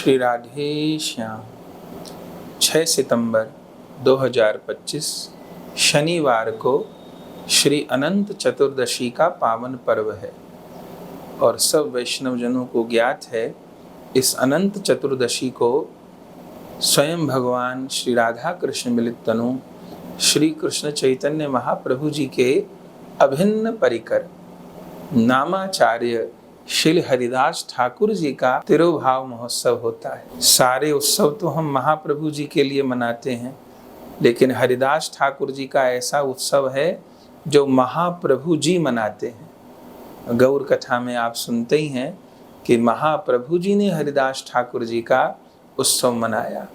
श्री राधे श्याम। 6 सितंबर 2025 शनिवार को श्री अनंत चतुर्दशी का पावन पर्व है और सब वैष्णवजनों को ज्ञात है। इस अनंत चतुर्दशी को स्वयं भगवान श्री राधा कृष्ण मिलित तनु श्री कृष्ण चैतन्य महाप्रभु जी के अभिन्न परिकर नामाचार्य श्री हरिदास ठाकुर जी का तिरुभाव महोत्सव होता है। सारे उत्सव तो हम महाप्रभु जी के लिए मनाते हैं, लेकिन हरिदास ठाकुर जी का ऐसा उत्सव है जो महाप्रभु जी मनाते हैं। गौर कथा में आप सुनते ही हैं कि महाप्रभु जी ने हरिदास ठाकुर जी का उत्सव मनाया।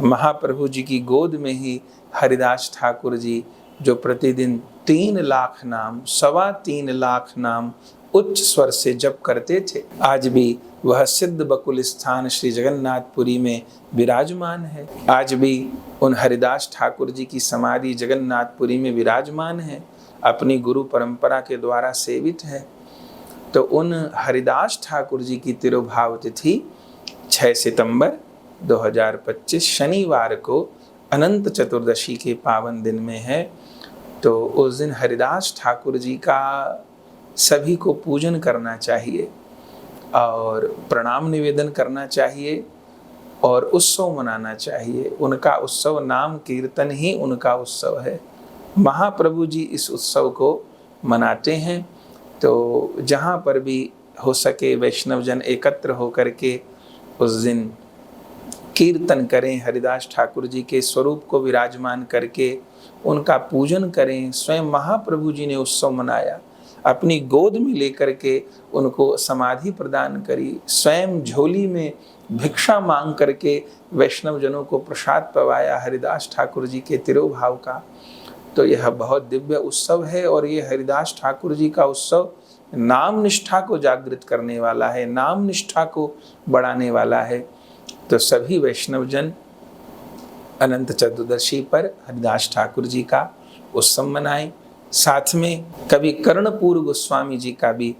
महाप्रभु जी की गोद में ही हरिदास ठाकुर जी जो प्रतिदिन 3 लाख नाम 3.25 लाख नाम उच्च स्वर से जप करते थे, आज भी वह सिद्ध बकुल स्थान श्री जगन्नाथपुरी में विराजमान है। आज भी उन हरिदास ठाकुर जी की समाधि जगन्नाथपुरी में विराजमान है, अपनी गुरु परंपरा के द्वारा सेवित है। तो उन हरिदास ठाकुर जी की तिरुभाव तिथि 6 सितंबर 2025 शनिवार को अनंत चतुर्दशी के पावन दिन में है। तो उस दिन हरिदास ठाकुर जी का सभी को पूजन करना चाहिए और प्रणाम निवेदन करना चाहिए और उत्सव मनाना चाहिए। उनका उत्सव नाम कीर्तन ही उनका उत्सव है। महाप्रभु जी इस उत्सव को मनाते हैं। तो जहाँ पर भी हो सके वैष्णवजन एकत्र होकर के उस दिन कीर्तन करें, हरिदास ठाकुर जी के स्वरूप को विराजमान करके उनका पूजन करें। स्वयं महाप्रभु जी ने उत्सव मनाया, अपनी गोद में लेकर के उनको समाधि प्रदान करी, स्वयं झोली में भिक्षा मांग करके वैष्णव जनों को प्रसाद पवाया हरिदास ठाकुर जी के तिरुभाव का। तो यह बहुत दिव्य उत्सव है और ये हरिदास ठाकुर जी का उत्सव नाम निष्ठा को जागृत करने वाला है, नाम निष्ठा को बढ़ाने वाला है। तो सभी वैष्णव जन अनंत चतुर्दशी पर हरिदास ठाकुर जी का उत्सव मनाएं। साथ में कभी कर्णपूर गोस्वामी जी का भी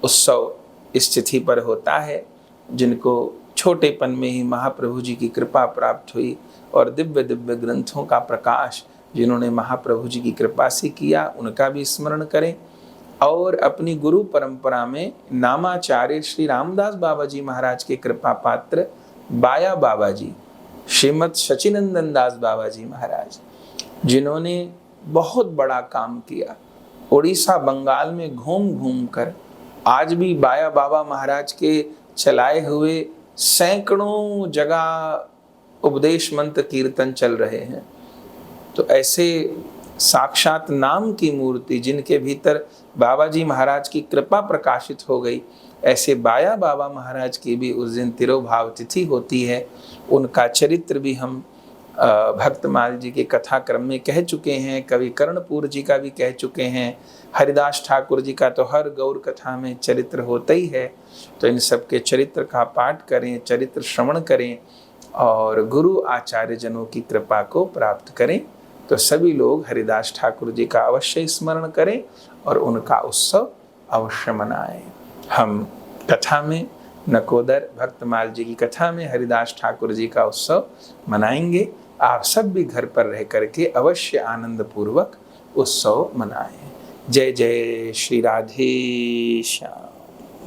उत्सव इस तिथि पर होता है, जिनको छोटेपन में ही महाप्रभु जी की कृपा प्राप्त हुई और दिव्य दिव्य ग्रंथों का प्रकाश जिन्होंने महाप्रभु जी की कृपा से किया, उनका भी स्मरण करें। और अपनी गुरु परंपरा में नामाचार्य श्री रामदास बाबा जी महाराज के कृपा पात्र बाया बाबा जी, श्रीमद सचिनंदन दास बाबा जी महाराज, जिन्होंने बहुत बड़ा काम किया, उड़ीसा बंगाल में घूम घूम कर आज भी बाया बाबा महाराज के चलाए हुए सैकड़ों जगह उपदेश मंत्र कीर्तन चल रहे हैं। तो ऐसे साक्षात नाम की मूर्ति जिनके भीतर बाबा जी महाराज की कृपा प्रकाशित हो गई, ऐसे बाया बाबा महाराज की भी उस दिन तिरुभाव तिथि होती है। उनका चरित्र भी हम भक्तमाल जी के कथा क्रम में कह चुके हैं, कवि कर्णपूर जी का भी कह चुके हैं, हरिदास ठाकुर जी का तो हर गौर कथा में चरित्र होता ही है। तो इन सब के चरित्र का पाठ करें, चरित्र श्रवण करें और गुरु आचार्य जनों की कृपा को प्राप्त करें। तो सभी लोग हरिदास ठाकुर जी का अवश्य स्मरण करें और उनका उत्सव अवश्य मनाएं। हम कथा में नकोदर भक्तमाल जी की कथा में हरिदास ठाकुर जी का उत्सव मनाएंगे। आप सब भी घर पर रह करके अवश्य आनंद पूर्वक उत्सव मनाएं। जय जय श्री राधे श्याम।